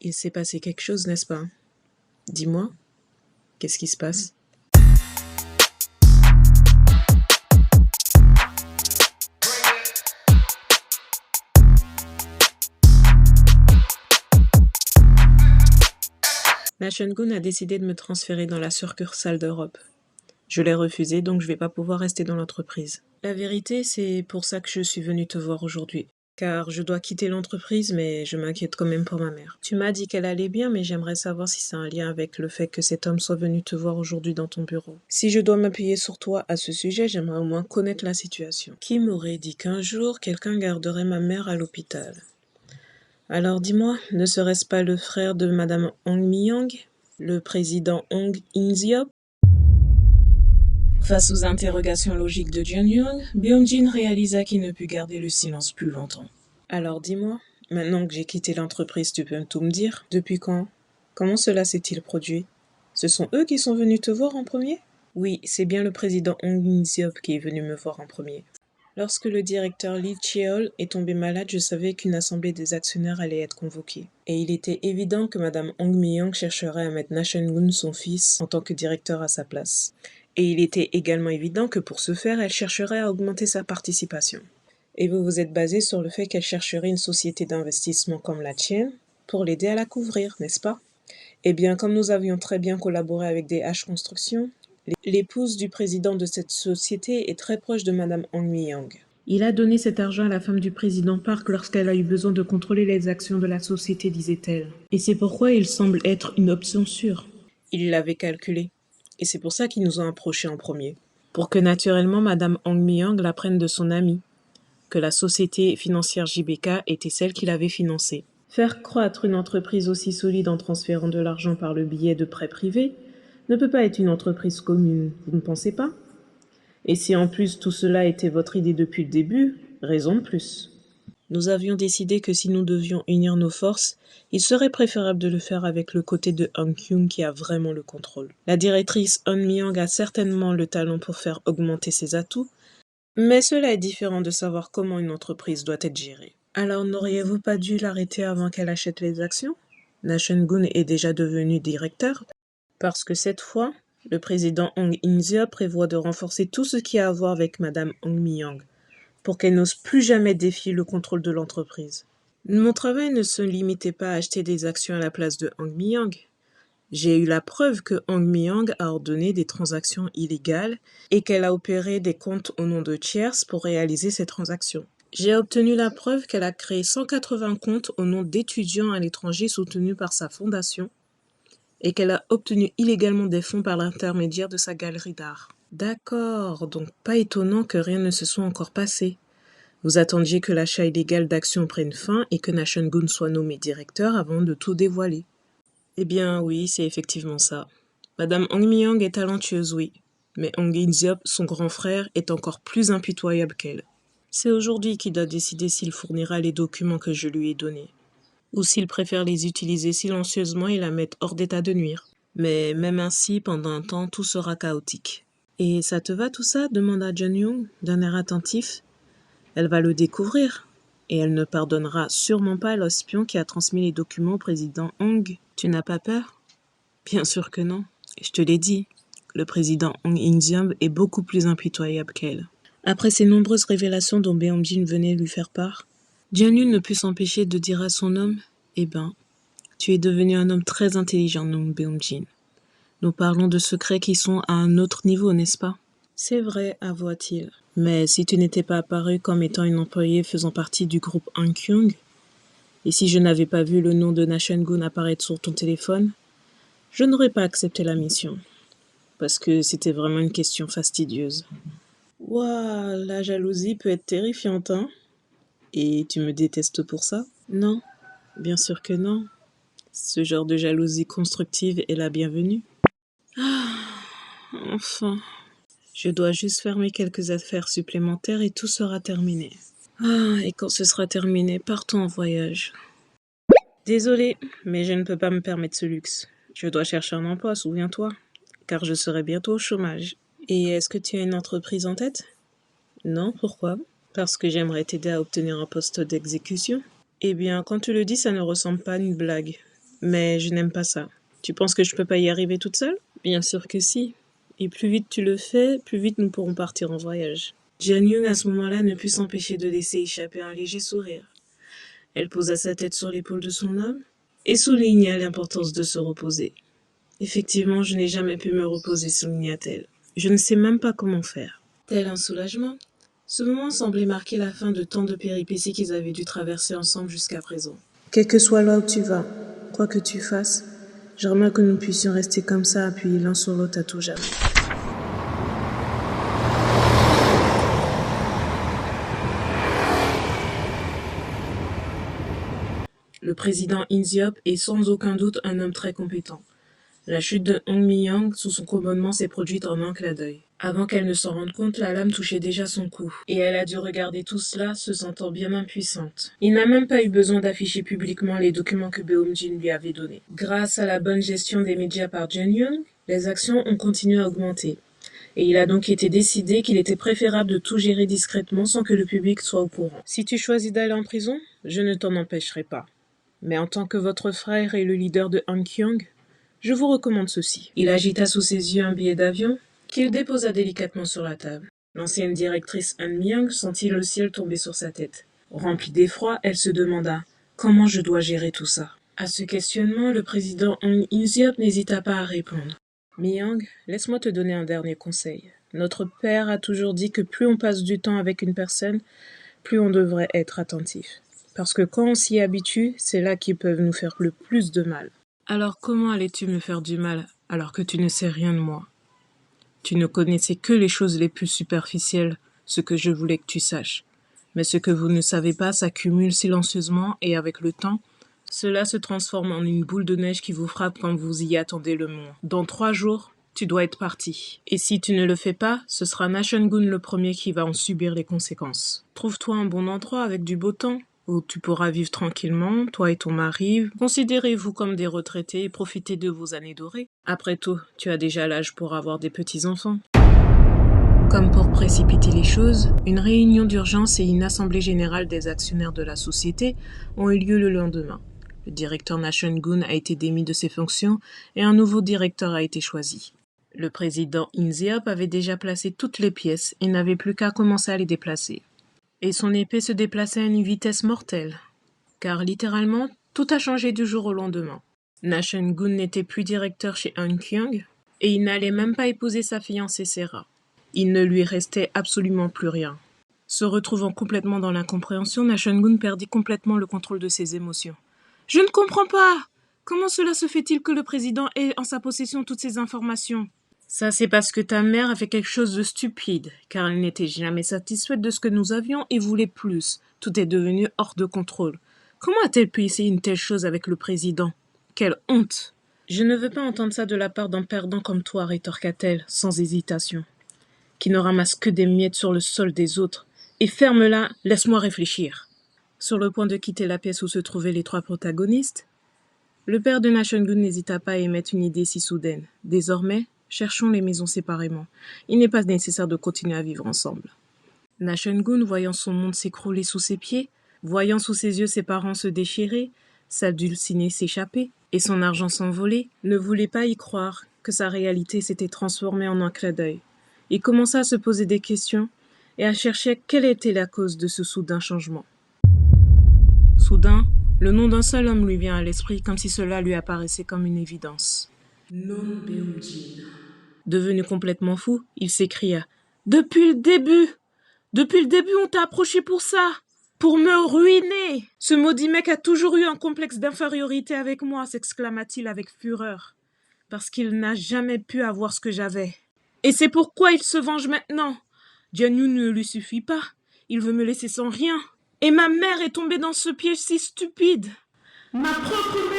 Il s'est passé quelque chose, n'est-ce pas? Dis-moi, qu'est-ce qui se passe? Nashengun a décidé de me transférer dans la succursale d'Europe. Je l'ai refusé, donc je vais pas pouvoir rester dans l'entreprise. La vérité, c'est pour ça que je suis venue te voir aujourd'hui. Car je dois quitter l'entreprise, mais je m'inquiète quand même pour ma mère. Tu m'as dit qu'elle allait bien, mais j'aimerais savoir si c'est un lien avec le fait que cet homme soit venu te voir aujourd'hui dans ton bureau. Si je dois m'appuyer sur toi à ce sujet, j'aimerais au moins connaître la situation. Qui m'aurait dit qu'un jour, quelqu'un garderait ma mère à l'hôpital? Alors dis-moi, ne serait-ce pas le frère de Madame Hong Mi-young, le président Hong In-seop? Face aux interrogations logiques de Jeon-yoon, Byung-jin réalisa qu'il ne put garder le silence plus longtemps. Alors dis-moi, maintenant que j'ai quitté l'entreprise, tu peux tout me dire? Depuis quand? Comment cela s'est-il produit? Ce sont eux qui sont venus te voir en premier? Oui, c'est bien le président Hong In-seop qui est venu me voir en premier. Lorsque le directeur Lee Cheol est tombé malade, je savais qu'une assemblée des actionnaires allait être convoquée. Et il était évident que Madame Hong Mi-young chercherait à mettre Nashengun, son fils, en tant que directeur à sa place. Et il était également évident que pour ce faire, elle chercherait à augmenter sa participation. Et vous vous êtes basé sur le fait qu'elle chercherait une société d'investissement comme la tienne pour l'aider à la couvrir, n'est-ce pas? Eh bien, comme nous avions très bien collaboré avec DH Construction, l'épouse du président de cette société est très proche de Madame Hong Mi-young. Il a donné cet argent à la femme du président Park lorsqu'elle a eu besoin de contrôler les actions de la société, disait-elle. Et c'est pourquoi il semble être une option sûre. Il l'avait calculé. Et c'est pour ça qu'ils nous ont approchés en premier. Pour que naturellement Madame Hong Mi-young l'apprenne de son ami, que la société financière JBK était celle qui l'avait financée. Faire croître une entreprise aussi solide en transférant de l'argent par le biais de prêts privés ne peut pas être une entreprise commune, vous ne pensez pas? Et si en plus tout cela était votre idée depuis le début, raison de plus. Nous avions décidé que si nous devions unir nos forces, il serait préférable de le faire avec le côté de Han Kyung qui a vraiment le contrôle. La directrice Han Mi-young a certainement le talent pour faire augmenter ses atouts, mais cela est différent de savoir comment une entreprise doit être gérée. Alors n'auriez-vous pas dû l'arrêter avant qu'elle achète les actions? Nashengun est déjà devenu directeur. Parce que cette fois, le président Hong In-seop prévoit de renforcer tout ce qui a à voir avec Madame Hong Mi-young, pour qu'elle n'ose plus jamais défier le contrôle de l'entreprise. Mon travail ne se limitait pas à acheter des actions à la place de Hong Mi-young. J'ai eu la preuve que Hong Mi-young a ordonné des transactions illégales et qu'elle a opéré des comptes au nom de tierces pour réaliser ces transactions. J'ai obtenu la preuve qu'elle a créé 180 comptes au nom d'étudiants à l'étranger soutenus par sa fondation et qu'elle a obtenu illégalement des fonds par l'intermédiaire de sa galerie d'art. D'accord, donc pas étonnant que rien ne se soit encore passé. Vous attendiez que l'achat illégal d'actions prenne fin et que Nashengun soit nommé directeur avant de tout dévoiler. Eh bien oui, c'est effectivement ça. Madame Hong Mi-young est talentueuse, oui, mais Hong In-seop, son grand frère, est encore plus impitoyable qu'elle. C'est aujourd'hui qu'il doit décider s'il fournira les documents que je lui ai donnés, ou s'il préfère les utiliser silencieusement et la mettre hors d'état de nuire. Mais même ainsi, pendant un temps, tout sera chaotique. Et ça te va tout ça? Demanda Jeon-yoon d'un air attentif. Elle va le découvrir, et elle ne pardonnera sûrement pas l'espion qui a transmis les documents au président Hong. Tu n'as pas peur? Bien sûr que non. Je te l'ai dit, le président Hong In-seop est beaucoup plus impitoyable qu'elle. Après ces nombreuses révélations dont Byung-jin venait lui faire part, Jeon-yoon ne put s'empêcher de dire à son homme, « Eh ben, tu es devenu un homme très intelligent, non, Byung-jin. Nous parlons de secrets qui sont à un autre niveau, n'est-ce pas? » C'est vrai, avoua-t-il. Mais si tu n'étais pas apparu comme étant une employée faisant partie du groupe Han Kyung, et si je n'avais pas vu le nom de Nashengun apparaître sur ton téléphone, je n'aurais pas accepté la mission. Parce que c'était vraiment une question fastidieuse. Ouah, la jalousie peut être terrifiante, hein? Et tu me détestes pour ça? Non, bien sûr que non. Ce genre de jalousie constructive est la bienvenue. Ah, enfin. Je dois juste fermer quelques affaires supplémentaires et tout sera terminé. Ah, et quand ce sera terminé, partons en voyage. Désolée, mais je ne peux pas me permettre ce luxe. Je dois chercher un emploi, souviens-toi, car je serai bientôt au chômage. Et est-ce que tu as une entreprise en tête? Non, pourquoi? Parce que j'aimerais t'aider à obtenir un poste d'exécution. Eh bien, quand tu le dis, ça ne ressemble pas à une blague. Mais je n'aime pas ça. Tu penses que je peux pas y arriver toute seule? Bien sûr que si. Et plus vite tu le fais, plus vite nous pourrons partir en voyage. Jian-Young à ce moment-là ne put s'empêcher de laisser échapper un léger sourire. Elle posa sa tête sur l'épaule de son homme et souligna l'importance de se reposer. Effectivement, je n'ai jamais pu me reposer, souligna-t-elle. Je ne sais même pas comment faire. Tel un soulagement, ce moment semblait marquer la fin de tant de péripéties qu'ils avaient dû traverser ensemble jusqu'à présent. Quel que soit là où tu vas, quoi que tu fasses, j'aimerais que nous puissions rester comme ça, appuyés l'un sur l'autre à tout jamais. Le président Inziop est sans aucun doute un homme très compétent. La chute de Hong Mi-young sous son commandement s'est produite en un clin d'œil. Avant qu'elle ne s'en rende compte, la lame touchait déjà son cou, et elle a dû regarder tout cela, se sentant bien impuissante. Il n'a même pas eu besoin d'afficher publiquement les documents que Beom-jin lui avait donnés. Grâce à la bonne gestion des médias par Jian-Young, les actions ont continué à augmenter. Et il a donc été décidé qu'il était préférable de tout gérer discrètement sans que le public soit au courant. Si tu choisis d'aller en prison, je ne t'en empêcherai pas. Mais en tant que votre frère et le leader de Han Kyung, je vous recommande ceci. Il agita sous ses yeux un billet d'avion qu'il déposa délicatement sur la table. L'ancienne directrice Han Mi-young sentit le ciel tomber sur sa tête. Remplie d'effroi, elle se demanda comment je dois gérer tout ça. À ce questionnement, le président Hong In-seop n'hésita pas à répondre. Mi-young, laisse-moi te donner un dernier conseil. Notre père a toujours dit que plus on passe du temps avec une personne, plus on devrait être attentif. Parce que quand on s'y habitue, c'est là qu'ils peuvent nous faire le plus de mal. Alors comment allais-tu me faire du mal alors que tu ne sais rien de moi? Tu ne connaissais que les choses les plus superficielles, ce que je voulais que tu saches. Mais ce que vous ne savez pas s'accumule silencieusement et avec le temps, cela se transforme en une boule de neige qui vous frappe quand vous y attendez le moins. Dans 3 jours, tu dois être parti. Et si tu ne le fais pas, ce sera Nashun-gun le premier qui va en subir les conséquences. Trouve-toi un bon endroit avec du beau temps, où tu pourras vivre tranquillement, toi et ton mari. Considérez-vous comme des retraités et profitez de vos années dorées. Après tout, tu as déjà l'âge pour avoir des petits-enfants. Comme pour précipiter les choses, une réunion d'urgence et une assemblée générale des actionnaires de la société ont eu lieu le lendemain. Le directeur Nashun-gun a été démis de ses fonctions et un nouveau directeur a été choisi. Le président In-seop avait déjà placé toutes les pièces et n'avait plus qu'à commencer à les déplacer. Et son épée se déplaçait à une vitesse mortelle, car littéralement, tout a changé du jour au lendemain. Nashun-gun n'était plus directeur chez Han Kyung et il n'allait même pas épouser sa fiancée Sera. Il ne lui restait absolument plus rien. Se retrouvant complètement dans l'incompréhension, Nashun-gun perdit complètement le contrôle de ses émotions. « Je ne comprends pas! Comment cela se fait-il que le président ait en sa possession toutes ces informations ?» Ça, c'est parce que ta mère a fait quelque chose de stupide, car elle n'était jamais satisfaite de ce que nous avions et voulait plus. Tout est devenu hors de contrôle. Comment a-t-elle pu essayer une telle chose avec le président? Quelle honte! Je ne veux pas entendre ça de la part d'un perdant comme toi, rétorqua-t-elle, sans hésitation, qui ne ramasse que des miettes sur le sol des autres. Et ferme-la, laisse-moi réfléchir. Sur le point de quitter la pièce où se trouvaient les 3 protagonistes, le père de Nashun-gun n'hésita pas à émettre une idée si soudaine. Désormais, cherchons les maisons séparément. Il n'est pas nécessaire de continuer à vivre ensemble. Nashun-gun, voyant son monde s'écrouler sous ses pieds, voyant sous ses yeux ses parents se déchirer, sa dulcinée s'échapper et son argent s'envoler, ne voulait pas y croire que sa réalité s'était transformée en un clin d'œil. Il commença à se poser des questions et à chercher quelle était la cause de ce soudain changement. Soudain, le nom d'un seul homme lui vient à l'esprit comme si cela lui apparaissait comme une évidence. Non Beom-jin. Devenu complètement fou, il s'écria « Depuis le début, on t'a approché pour ça! Pour me ruiner! Ce maudit mec a toujours eu un complexe d'infériorité avec moi, s'exclama-t-il avec fureur, parce qu'il n'a jamais pu avoir ce que j'avais. Et c'est pourquoi il se venge maintenant. Jian-Young ne lui suffit pas. Il veut me laisser sans rien. Et ma mère est tombée dans ce piège si stupide. Ma propre